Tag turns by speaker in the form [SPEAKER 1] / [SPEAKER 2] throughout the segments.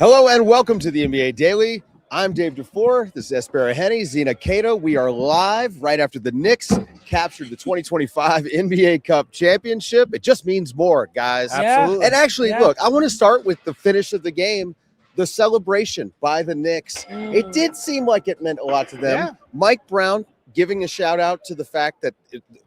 [SPEAKER 1] Hello and welcome to the NBA Daily. I'm Dave DuFour. This is Baraheni, Zena, Keita. We are live right after the Knicks captured the 2025 NBA Cup championship. It just means more, guys.
[SPEAKER 2] Absolutely.
[SPEAKER 1] And actually, look, I want to start with the finish of the game, the celebration by the Knicks. It did seem like it meant a lot to them.
[SPEAKER 2] Yeah.
[SPEAKER 1] Mike Brown giving a shout out to the fact that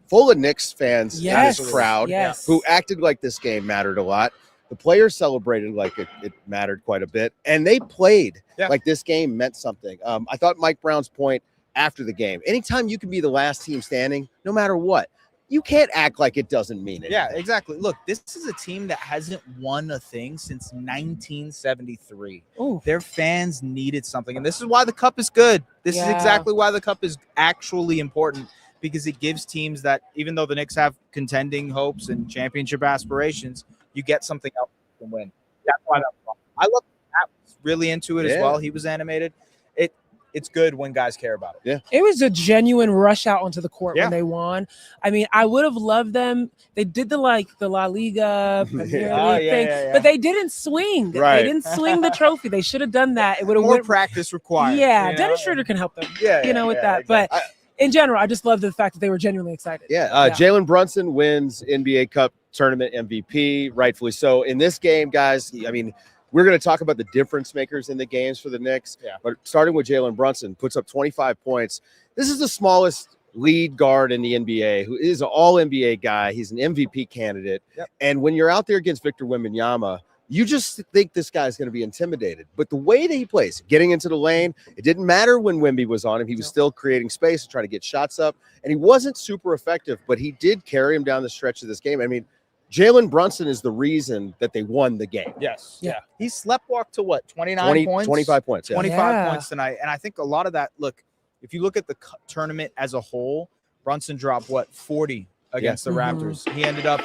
[SPEAKER 1] full of Knicks fans in this crowd who acted like this game mattered a lot. The players celebrated like it mattered quite a bit, and they played like this game meant something. I thought Mike Brown's point after the game, anytime you can be the last team standing, no matter what, you can't act like it doesn't mean anything.
[SPEAKER 2] Yeah, exactly. Look, this is a team that hasn't won a thing since 1973.
[SPEAKER 3] Ooh.
[SPEAKER 2] Their fans needed something, and this is why the cup is good. This is exactly why the cup is actually important, because it gives teams that, even though the Knicks have contending hopes and championship aspirations, you get something else to win. That's why that was fun. I love Matt was really into it as well. He was animated. It's good when guys care about it.
[SPEAKER 1] Yeah.
[SPEAKER 3] It was a genuine rush out onto the court when they won. I mean, I would have loved them. They did the La Liga thing, but they didn't swing.
[SPEAKER 1] Right.
[SPEAKER 3] They didn't swing the trophy. They should have done that. It would have
[SPEAKER 2] more practice required.
[SPEAKER 3] Yeah, Dennis Schroeder can help them. With that.
[SPEAKER 2] Exactly.
[SPEAKER 3] But in general, I just love the fact that they were genuinely excited.
[SPEAKER 1] Jalen Brunson wins NBA Cup tournament MVP, rightfully so. In this game, guys, I mean, we're going to talk about the difference makers in the games for the Knicks, but starting with Jalen Brunson, puts up 25 points. This is the smallest lead guard in the NBA, who is an all-NBA guy. He's an MVP candidate. And when you're out there against Victor Wembanyama, you just think this guy's going to be intimidated. But the way that he plays, getting into the lane, it didn't matter when Wemby was on him. He was still creating space and trying to get shots up. And he wasn't super effective, but he did carry him down the stretch of this game. I mean, Jalen Brunson is the reason that they won the game.
[SPEAKER 2] He sleptwalked to what, 29 points?
[SPEAKER 1] 25 points.
[SPEAKER 2] 25 points tonight. And I think a lot of that, look, if you look at the tournament as a whole, Brunson dropped, 40 against the Raptors. He ended up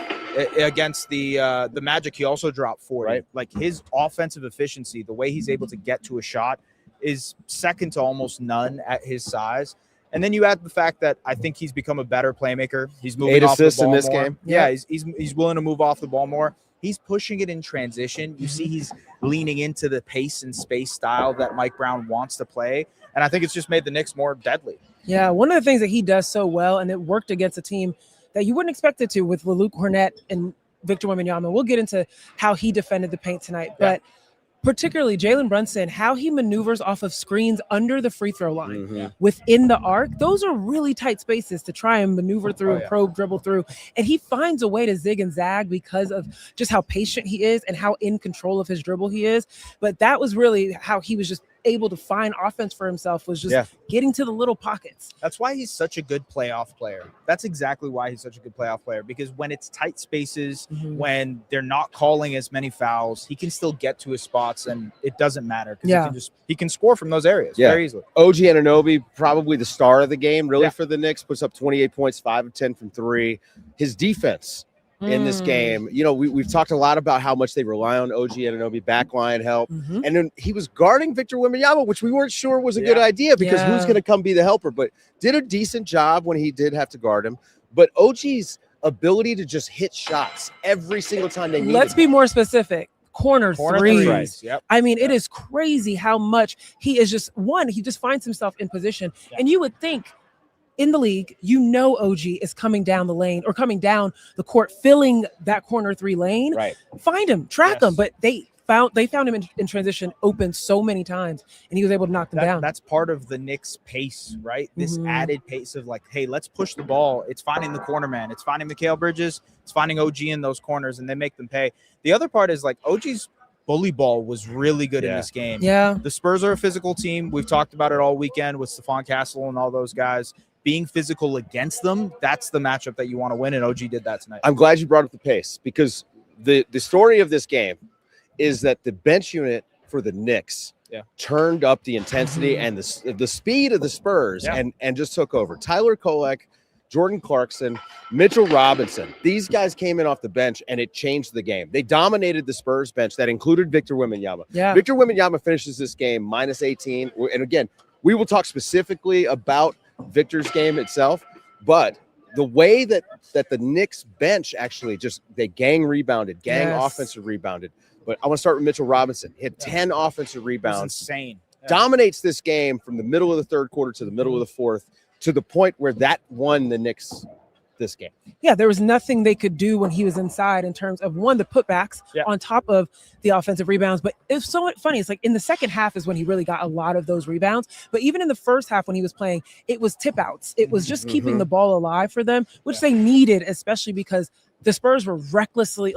[SPEAKER 2] against the Magic. He also dropped 40. Like, his offensive efficiency, the way he's able to get to a shot, is second to almost none at his size. And then you add the fact that I think he's become a better playmaker. He's moving
[SPEAKER 1] 8
[SPEAKER 2] off the
[SPEAKER 1] assists
[SPEAKER 2] ball
[SPEAKER 1] in this
[SPEAKER 2] more.
[SPEAKER 1] game.
[SPEAKER 2] He's willing to move off the ball more. He's pushing it in transition. You see he's leaning into the pace and space style that Mike Brown wants to play. And I think it's just made the Knicks more deadly.
[SPEAKER 3] Yeah, one of the things that he does so well, and it worked against a team that you wouldn't expect it to, with Luke Cornett and Victor Wembanyama. We'll get into how he defended the paint tonight, but particularly Jalen Brunson, how he maneuvers off of screens under the free throw line within the arc. Those are really tight spaces to try and maneuver through and probe, dribble through. And he finds a way to zig and zag because of just how patient he is and how in control of his dribble he is. But that was really how he was just able to find offense for himself, was just getting to the little pockets.
[SPEAKER 2] That's why he's such a good playoff player. That's exactly why he's such a good playoff player, because when it's tight spaces, when they're not calling as many fouls, he can still get to his spots, and it doesn't matter, because he can score from those areas very easily.
[SPEAKER 1] OG Anunoby, probably the star of the game, really, for the Knicks, puts up 28 points, 5 of 10 from 3. His defense in this game, you know, we've talked a lot about how much they rely on OG Anunoby backline help. And then he was guarding Victor Wembanyama, which we weren't sure was a good idea, because who's going to come be the helper? But did a decent job when he did have to guard him. But OG's ability to just hit shots every single time they need.
[SPEAKER 3] Let's be more specific. Corner threes.
[SPEAKER 1] Right.
[SPEAKER 3] I mean, it is crazy how much he is just he just finds himself in position. And you would think, in the league, you know, OG is coming down the lane or coming down the court, filling that corner 3 lane. Find him, track him. But they found him in transition open so many times, and he was able to knock them down.
[SPEAKER 2] That's part of the Knicks' pace, right? This added pace of like, hey, let's push the ball. It's finding the corner man. It's finding Mikal Bridges. It's finding OG in those corners, and they make them pay. The other part is like OG's bully ball was really good in this game. The Spurs are a physical team. We've talked about it all weekend with Stephon Castle and all those guys. Being physical against them, that's the matchup that you want to win, and OG did that tonight.
[SPEAKER 1] I'm glad you brought up the pace, because the story of this game is that the bench unit for the Knicks turned up the intensity and the speed of the Spurs and just took over. Tyler Kolek, Jordan Clarkson, Mitchell Robinson. These guys came in off the bench, and it changed the game. They dominated the Spurs bench that included Victor Wembanyama. Victor Wembanyama finishes this game minus 18. And again, we will talk specifically about Victor's game itself, but the way that the Knicks bench actually just, they gang rebounded, offensive rebounded. But I want to start with Mitchell Robinson. He had 10 offensive
[SPEAKER 2] It's
[SPEAKER 1] rebounds.
[SPEAKER 2] insane. Yeah.
[SPEAKER 1] Dominates this game from the middle of the third quarter to the middle of the fourth, to the point where that won the Knicks this game.
[SPEAKER 3] Yeah, there was nothing they could do when he was inside in terms of, one, the putbacks on top of the offensive rebounds. But it's so funny. It's like in the second half is when he really got a lot of those rebounds. But even in the first half when he was playing, it was tip outs. It was just keeping the ball alive for them, which they needed, especially because the Spurs were recklessly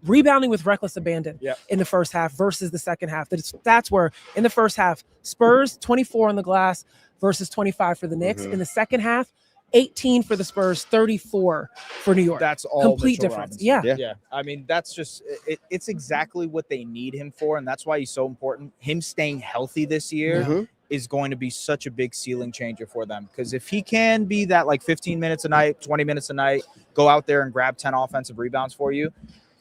[SPEAKER 3] rebounding with reckless abandon in the first half versus the second half. That's where in the first half, Spurs 24 on the glass versus 25 for the Knicks. In the second half, 18 for the Spurs, 34 for New York.
[SPEAKER 2] That's all
[SPEAKER 3] complete
[SPEAKER 2] Mitchell
[SPEAKER 3] difference.
[SPEAKER 2] Robinson.
[SPEAKER 3] Yeah.
[SPEAKER 2] I mean, that's just it's exactly what they need him for, and that's why he's so important. Him staying healthy this year is going to be such a big ceiling changer for them, because if he can be that 15 minutes a night, 20 minutes a night, go out there and grab 10 offensive rebounds for you,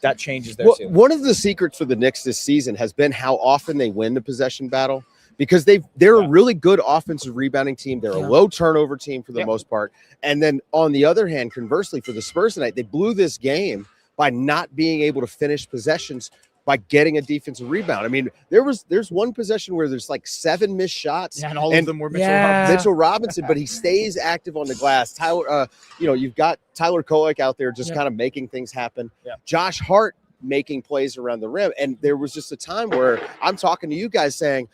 [SPEAKER 2] that changes their ceiling.
[SPEAKER 1] One of the secrets for the Knicks this season has been how often they win the possession battle, because they're a really good offensive rebounding team. They're a low turnover team for the most part. And then on the other hand, conversely, for the Spurs tonight, they blew this game by not being able to finish possessions by getting a defensive rebound. I mean, there's one possession where there's 7 missed shots,
[SPEAKER 2] and all of them were Mitchell
[SPEAKER 1] Robinson, but he stays active on the glass. Tyler, you've got Tyler Kolek out there just kind of making things happen. Josh Hart making plays around the rim. And there was just a time where I'm talking to you guys saying,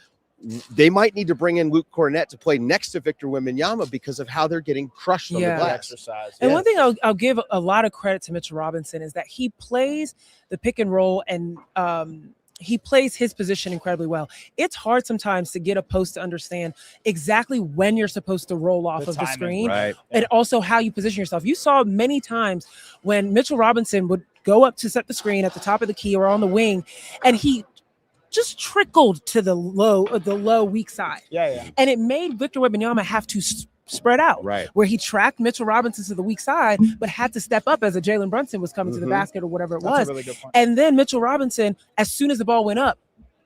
[SPEAKER 1] they might need to bring in Luke Cornett to play next to Victor Wembanyama because of how they're getting crushed on the glass.
[SPEAKER 2] Exercise.
[SPEAKER 3] And one thing I'll give a lot of credit to Mitchell Robinson is that he plays the pick and roll, and he plays his position incredibly well. It's hard sometimes to get a post to understand exactly when you're supposed to roll off of the screen, and also how you position yourself. You saw many times when Mitchell Robinson would go up to set the screen at the top of the key or on the wing, and he just trickled to the low weak side. And it made Victor Wembanyama have to spread out, where he tracked Mitchell Robinson to the weak side, but had to step up as a Jalen Brunson was coming to the basket or whatever it was.
[SPEAKER 2] A really good point.
[SPEAKER 3] And then Mitchell Robinson, as soon as the ball went up,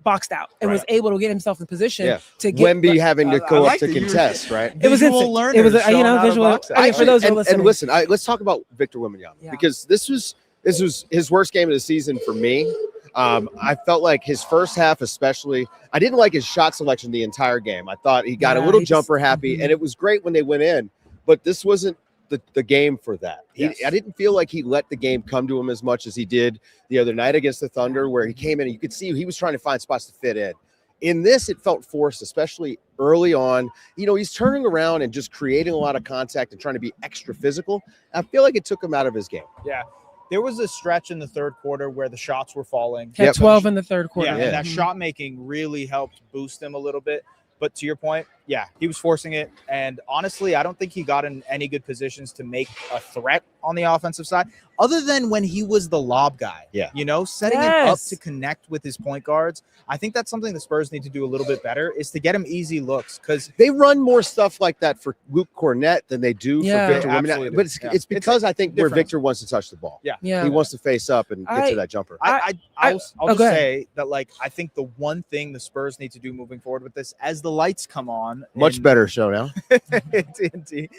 [SPEAKER 3] boxed out and was able to get himself in position to get
[SPEAKER 1] Wemby having to go up to contest, right?
[SPEAKER 3] It was instant. It was visual. For those who are listening.
[SPEAKER 1] And listen, let's talk about Victor Wembanyama, because this was his worst game of the season for me. I felt like his first half, especially, I didn't like his shot selection the entire game. I thought he got a little jumper happy, and it was great when they went in, but this wasn't the game for that. I didn't feel like he let the game come to him as much as he did the other night against the Thunder, where he came in and you could see he was trying to find spots to fit in. In this, it felt forced, especially early on. He's turning around and just creating a lot of contact and trying to be extra physical. I feel like it took him out of his game.
[SPEAKER 2] There was a stretch in the third quarter where the shots were falling.
[SPEAKER 3] Had 12 in the third quarter.
[SPEAKER 2] And that shot making really helped boost him a little bit. But to your point, he was forcing it. And honestly, I don't think he got in any good positions to make a threat on the offensive side, other than when he was the lob guy. Setting him up to connect with his point guards. I think that's something the Spurs need to do a little bit better, is to get him easy looks, because
[SPEAKER 1] they run more stuff like that for Luke Cornett than they do for Victor Wembanyama. But it's because I think where Victor wants to touch the ball. He wants to face up and get to that jumper.
[SPEAKER 2] I'll just say that, I think the one thing the Spurs need to do moving forward with this, as the lights come on,
[SPEAKER 1] much better show now.
[SPEAKER 2] TNT.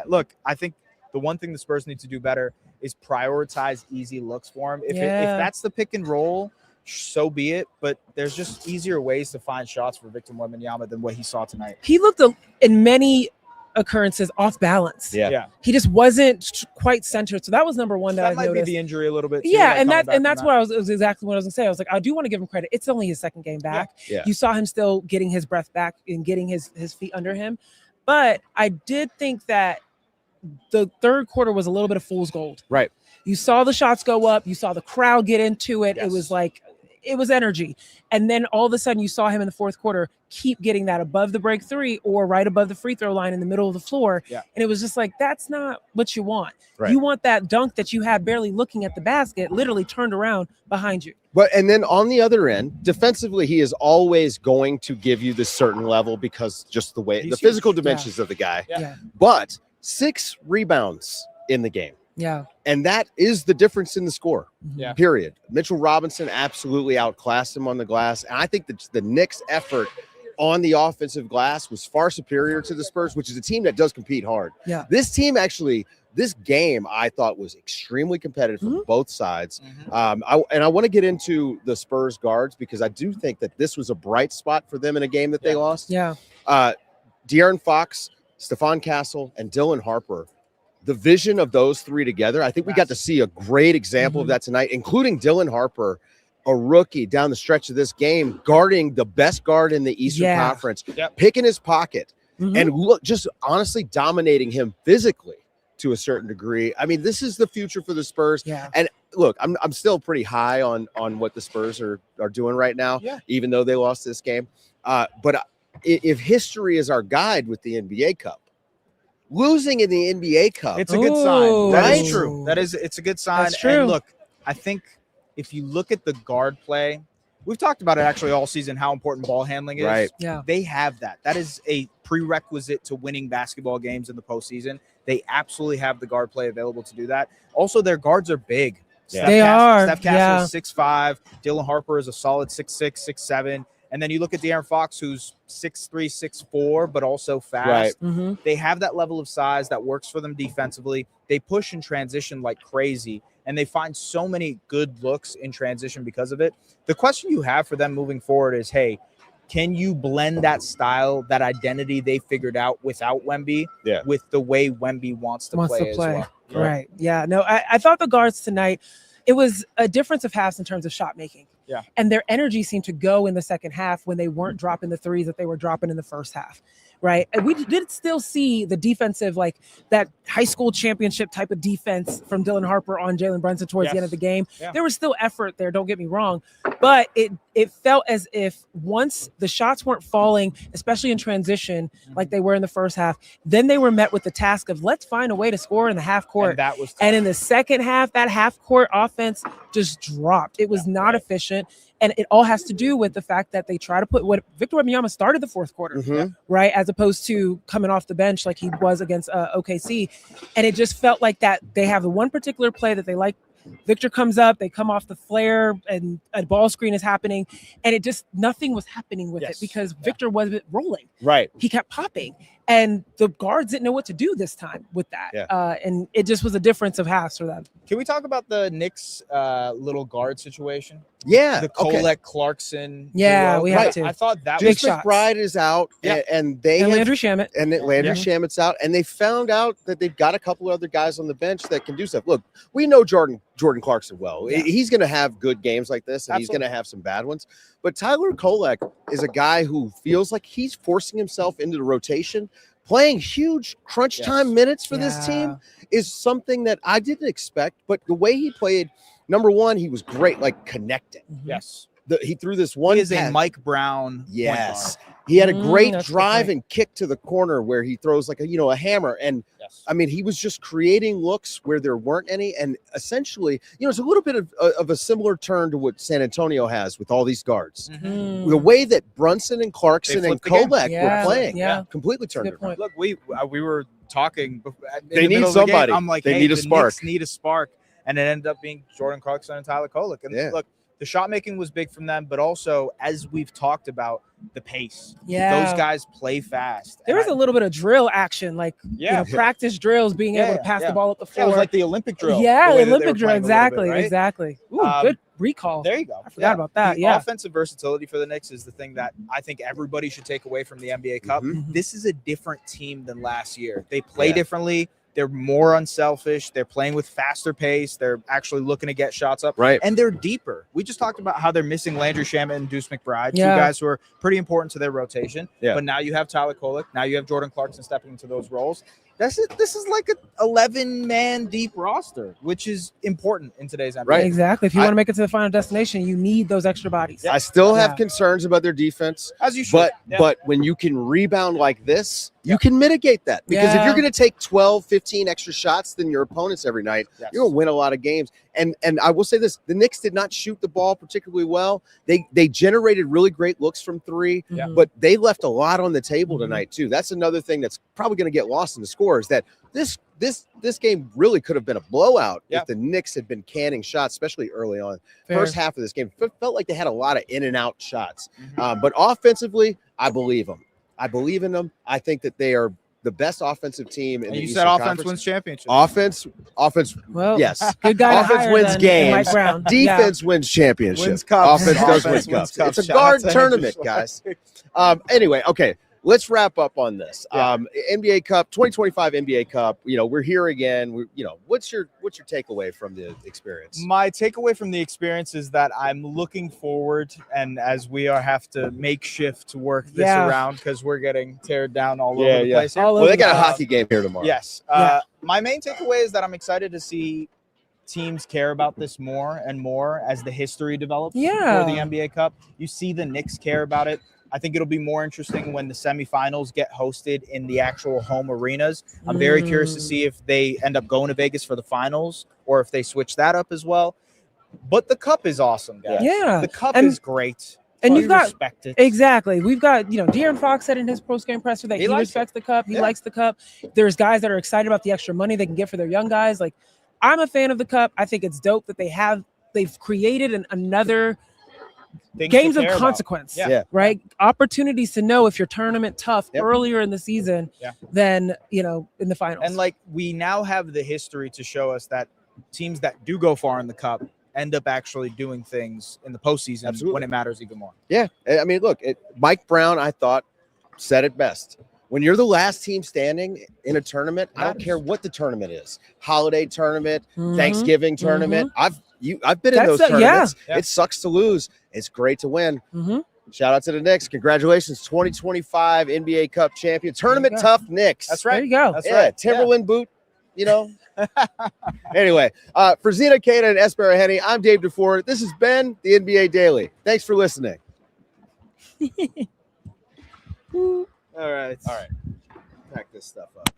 [SPEAKER 2] Look, I think the one thing the Spurs need to do better is prioritize easy looks for him. If that's the pick and roll, so be it. But there's just easier ways to find shots for Victor Wembanyama than what he saw tonight.
[SPEAKER 3] He looked in many occurrences off balance. He just wasn't quite centered. So that was number one that I noticed.
[SPEAKER 2] Might be the injury a little bit too,
[SPEAKER 3] and that's what it was exactly what I was gonna say. I was like, I do want to give him credit. It's only his second game back. You saw him still getting his breath back and getting his feet under him. But I did think that the third quarter was a little bit of fool's gold. You saw the shots go up, you saw the crowd get into it. It was it was energy. And then all of a sudden you saw him in the fourth quarter keep getting that above the break three or right above the free throw line in the middle of the floor. And it was just that's not what you want. You want that dunk that you had barely looking at the basket, literally turned around behind you.
[SPEAKER 1] And then on the other end, defensively, he is always going to give you this certain level because just the way, the physical dimensions of the guy. But 6 rebounds in the game. And that is the difference in the score. Period. Mitchell Robinson absolutely outclassed him on the glass. And I think that the Knicks' effort on the offensive glass was far superior to the Spurs, which is a team that does compete hard.
[SPEAKER 3] Yeah.
[SPEAKER 1] This team actually, this game I thought was extremely competitive from both sides. I want to get into the Spurs guards because I do think that this was a bright spot for them in a game that they lost.
[SPEAKER 3] Yeah.
[SPEAKER 1] De'Aaron Fox, Stephon Castle, and Dylan Harper. The vision of those three together, I think we got to see a great example of that tonight, including Dylan Harper, a rookie down the stretch of this game, guarding the best guard in the Eastern Conference, picking his pocket, and look, just honestly dominating him physically to a certain degree. I mean, this is the future for the Spurs.
[SPEAKER 3] Yeah.
[SPEAKER 1] And look, I'm still pretty high on what the Spurs are doing right now, even though they lost this game. But if history is our guide with the NBA Cup, losing in the NBA Cup,
[SPEAKER 2] it's a good sign. That
[SPEAKER 1] right?
[SPEAKER 2] is true. It's a good sign.
[SPEAKER 3] That's true.
[SPEAKER 2] And look, I think if you look at the guard play, we've talked about it actually all season, how important ball handling is.
[SPEAKER 1] Right.
[SPEAKER 3] Yeah.
[SPEAKER 2] They have that. That is a prerequisite to winning basketball games in the postseason. They absolutely have the guard play available to do that. Also, their guards are big.
[SPEAKER 1] Yeah.
[SPEAKER 3] They are.
[SPEAKER 2] Steph Castle is 6'5". Dylan Harper is a solid 6'6", 6'7". And then you look at De'Aaron Fox, who's 6'3", 6'4", but also fast.
[SPEAKER 1] Right.
[SPEAKER 2] They have that level of size that works for them defensively. They push and transition like crazy, and they find so many good looks in transition because of it. The question you have for them moving forward is, hey, can you blend that style, that identity they figured out without Wemby with the way Wemby wants to play as well?
[SPEAKER 3] Right. Yeah. No, I thought the guards tonight, it was a difference of halves in terms of shot making.
[SPEAKER 2] Yeah.
[SPEAKER 3] And their energy seemed to go in the second half when they weren't dropping the threes that they were dropping in the first half. Right. And we did still see the defensive, like that high school championship type of defense from Dylan Harper on Jalen Brunson towards the end of the game.
[SPEAKER 2] Yeah.
[SPEAKER 3] There was still effort there. Don't get me wrong. But it felt as if once the shots weren't falling, especially in transition, like they were in the first half, then they were met with the task of let's find a way to score in the half court.
[SPEAKER 2] And that was tough.
[SPEAKER 3] And in the second half, that half court offense just dropped. It was not efficient. And it all has to do with the fact that they try to put what Victor Wembanyama started the fourth quarter, right? As opposed to coming off the bench like he was against OKC. And it just felt like that they have the one particular play that they like. Victor comes up, they come off the flare, and a ball screen is happening. And it just, nothing was happening with it because Victor wasn't rolling.
[SPEAKER 1] Right.
[SPEAKER 3] He kept popping. And the guards didn't know what to do this time with that.
[SPEAKER 1] Yeah.
[SPEAKER 3] And it just was a difference of halves for them.
[SPEAKER 2] Can we talk about the Knicks little guard situation?
[SPEAKER 1] Yeah.
[SPEAKER 2] The Colette Clarkson.
[SPEAKER 3] Yeah,
[SPEAKER 2] duo?
[SPEAKER 3] we have to.
[SPEAKER 2] I thought that
[SPEAKER 3] Big
[SPEAKER 2] was
[SPEAKER 3] shots.
[SPEAKER 1] McBride is out, and they
[SPEAKER 3] And
[SPEAKER 1] have,
[SPEAKER 3] Landry Shamet.
[SPEAKER 1] and then Landry Shamet's out, and they found out that they've got a couple other guys on the bench that can do stuff. Look, we know Jordan Clarkson well.
[SPEAKER 3] Yeah.
[SPEAKER 1] He's going to have good games like this, and
[SPEAKER 2] Absolutely.
[SPEAKER 1] he's going to have some bad ones. But Tyler Kolek is a guy who feels like he's forcing himself into the rotation. Playing huge crunch time minutes for this team is something that I didn't expect. But the way he played, number one, he was great, like connecting.
[SPEAKER 2] Yes.
[SPEAKER 1] He threw this one.
[SPEAKER 2] He is
[SPEAKER 1] pass.
[SPEAKER 2] a Mike Brown.
[SPEAKER 1] Yes. He had a great
[SPEAKER 3] that's a good
[SPEAKER 1] drive
[SPEAKER 3] point.
[SPEAKER 1] and kick to the corner where he throws like a hammer. And I mean, he was just creating looks where there weren't any. And essentially, it's a little bit of a similar turn to what San Antonio has with all these guards.
[SPEAKER 3] Mm.
[SPEAKER 1] The way that Brunson and Clarkson and
[SPEAKER 2] flipped the game.
[SPEAKER 1] Kolek were playing, completely turned
[SPEAKER 3] Good
[SPEAKER 1] it around.
[SPEAKER 3] point.
[SPEAKER 2] Look, we were talking. In
[SPEAKER 1] They
[SPEAKER 2] the
[SPEAKER 1] need
[SPEAKER 2] middle of the game,
[SPEAKER 1] somebody.
[SPEAKER 2] I'm like,
[SPEAKER 1] They
[SPEAKER 2] hey,
[SPEAKER 1] need a
[SPEAKER 2] the
[SPEAKER 1] spark.
[SPEAKER 2] Knicks need a spark, and it ended up being Jordan Clarkson and Tyler Kolek. And look, the shot making was big from them, but also as we've talked about, the pace.
[SPEAKER 3] Yeah.
[SPEAKER 2] Those guys play fast.
[SPEAKER 3] There was a little bit of drill action, like practice drills, being able to pass the ball up the floor.
[SPEAKER 2] Yeah, it was like the Olympic drill.
[SPEAKER 3] Yeah,
[SPEAKER 2] the way
[SPEAKER 3] the
[SPEAKER 2] that they
[SPEAKER 3] Olympic
[SPEAKER 2] were
[SPEAKER 3] drill.
[SPEAKER 2] playing a little
[SPEAKER 3] Exactly.
[SPEAKER 2] bit, right?
[SPEAKER 3] Exactly. Ooh, good recall.
[SPEAKER 2] There you go.
[SPEAKER 3] I forgot about that.
[SPEAKER 2] The
[SPEAKER 3] Yeah.
[SPEAKER 2] offensive versatility for the Knicks is the thing that I think everybody should take away from the NBA Cup. This is a different team than last year. They play differently. They're more unselfish. They're playing with faster pace. They're actually looking to get shots up.
[SPEAKER 1] Right.
[SPEAKER 2] And they're deeper. We just talked about how they're missing Landry Shamet and Deuce McBride, two
[SPEAKER 3] Yeah.
[SPEAKER 2] guys who are pretty important to their rotation.
[SPEAKER 1] Yeah.
[SPEAKER 2] But now you have Tyler Kolek. Now you have Jordan Clarkson stepping into those roles. This is like an 11-man deep roster, which is important in today's NBA.
[SPEAKER 1] Right.
[SPEAKER 3] Exactly. If you want to make it to the final destination, you need those extra bodies.
[SPEAKER 1] I still have
[SPEAKER 3] Yeah.
[SPEAKER 1] concerns about their defense.
[SPEAKER 2] As you should.
[SPEAKER 1] But when you can rebound like this, you can mitigate that. Because if
[SPEAKER 3] Yeah.
[SPEAKER 1] you're going to take 12, 15 extra shots than your opponents every night, you're going to win a lot of games. And I will say this, the Knicks did not shoot the ball particularly well. They generated really great looks from three, but they left a lot on the table tonight too. That's another thing that's probably going to get lost in the score is that this game really could have been a blowout
[SPEAKER 2] Yeah.
[SPEAKER 1] if the Knicks had been canning shots, especially early on.
[SPEAKER 3] Fair.
[SPEAKER 1] First half of this game felt like they had a lot of in and out shots.
[SPEAKER 2] Mhm.
[SPEAKER 1] But offensively, I believe them. I believe in them. I think that they are the best offensive team in
[SPEAKER 2] And
[SPEAKER 1] the
[SPEAKER 2] you
[SPEAKER 1] Eastern
[SPEAKER 2] said offense
[SPEAKER 1] Conference.
[SPEAKER 2] wins championship.
[SPEAKER 1] Offense,
[SPEAKER 3] Well,
[SPEAKER 1] yes.
[SPEAKER 3] good guy to
[SPEAKER 1] Offense
[SPEAKER 3] hire
[SPEAKER 1] wins
[SPEAKER 3] than
[SPEAKER 1] games.
[SPEAKER 3] Mike Brown.
[SPEAKER 1] Defense wins championships.
[SPEAKER 2] Wins cups.
[SPEAKER 1] Offense does win
[SPEAKER 2] Offense wins
[SPEAKER 1] cups.
[SPEAKER 2] cups.
[SPEAKER 1] It's a
[SPEAKER 2] Shout out
[SPEAKER 1] guard
[SPEAKER 2] to
[SPEAKER 1] tournament,
[SPEAKER 2] Andrew
[SPEAKER 1] guys.
[SPEAKER 2] Schwartz.
[SPEAKER 1] Anyway, okay. Let's wrap up on this.
[SPEAKER 2] Yeah.
[SPEAKER 1] NBA Cup, 2025 NBA Cup. We're here again. What's your takeaway from the experience?
[SPEAKER 2] My takeaway from the experience is that I'm looking forward, and as we have to make shift to work this
[SPEAKER 3] Yeah.
[SPEAKER 2] around because we're getting teared down all
[SPEAKER 1] Yeah,
[SPEAKER 2] over the
[SPEAKER 1] yeah.
[SPEAKER 2] place here.
[SPEAKER 3] All
[SPEAKER 1] Well,
[SPEAKER 3] over
[SPEAKER 1] they got a
[SPEAKER 3] the
[SPEAKER 1] hockey game here tomorrow.
[SPEAKER 2] Yes.
[SPEAKER 3] Yeah.
[SPEAKER 2] My main takeaway is that I'm excited to see teams care about this more and more as the history develops
[SPEAKER 3] Yeah.
[SPEAKER 2] for the NBA Cup. You see the Knicks care about it. I think it'll be more interesting when the semifinals get hosted in the actual home arenas. I'm very curious to see if they end up going to Vegas for the finals or if they switch that up as well. But the cup is awesome, guys.
[SPEAKER 3] Yeah.
[SPEAKER 2] The cup
[SPEAKER 3] And-
[SPEAKER 2] is great.
[SPEAKER 3] and
[SPEAKER 2] We
[SPEAKER 3] you've got-
[SPEAKER 2] respect it.
[SPEAKER 3] Exactly. We've got, De'Aaron Fox said in his post-game presser that
[SPEAKER 2] He
[SPEAKER 3] he
[SPEAKER 2] likes
[SPEAKER 3] respects the cup. He
[SPEAKER 2] Yeah.
[SPEAKER 3] likes the cup. There's guys that are excited about the extra money they can get for their young guys. Like, I'm a fan of the cup. I think it's dope that they've created another
[SPEAKER 2] Things to
[SPEAKER 3] games of
[SPEAKER 2] care about.
[SPEAKER 3] consequence,
[SPEAKER 2] Yeah.
[SPEAKER 1] Yeah.
[SPEAKER 3] right? Opportunities to know if you're tournament tough
[SPEAKER 1] Yep.
[SPEAKER 3] earlier in the season
[SPEAKER 2] Yeah.
[SPEAKER 3] than, in the finals.
[SPEAKER 2] And like we now have the history to show us that teams that do go far in the cup end up actually doing things in the postseason
[SPEAKER 1] Absolutely.
[SPEAKER 2] when it matters even more.
[SPEAKER 1] Yeah. I mean, look, Mike Brown, I thought, said it best. When you're the last team standing in a tournament, I don't
[SPEAKER 2] Matters.
[SPEAKER 1] care what the tournament is. Holiday tournament,
[SPEAKER 3] Mhm.
[SPEAKER 1] Thanksgiving tournament. I've been in
[SPEAKER 3] That's
[SPEAKER 1] those
[SPEAKER 3] yeah.
[SPEAKER 1] tournaments.
[SPEAKER 2] Yeah.
[SPEAKER 1] It sucks to lose. It's great to win.
[SPEAKER 3] Mhm.
[SPEAKER 1] Shout out to the Knicks. Congratulations, 2025 NBA Cup champion. Tournament
[SPEAKER 3] go.
[SPEAKER 1] tough Knicks.
[SPEAKER 2] That's
[SPEAKER 3] There
[SPEAKER 2] right.
[SPEAKER 3] you go.
[SPEAKER 2] That's
[SPEAKER 1] Yeah,
[SPEAKER 2] right.
[SPEAKER 1] Timberland boot, Anyway, for Zena, Keita, and Baraheni, I'm Dave DuFour. This has been the NBA Daily. Thanks for listening.
[SPEAKER 2] All right.
[SPEAKER 1] All right. Pack this stuff up.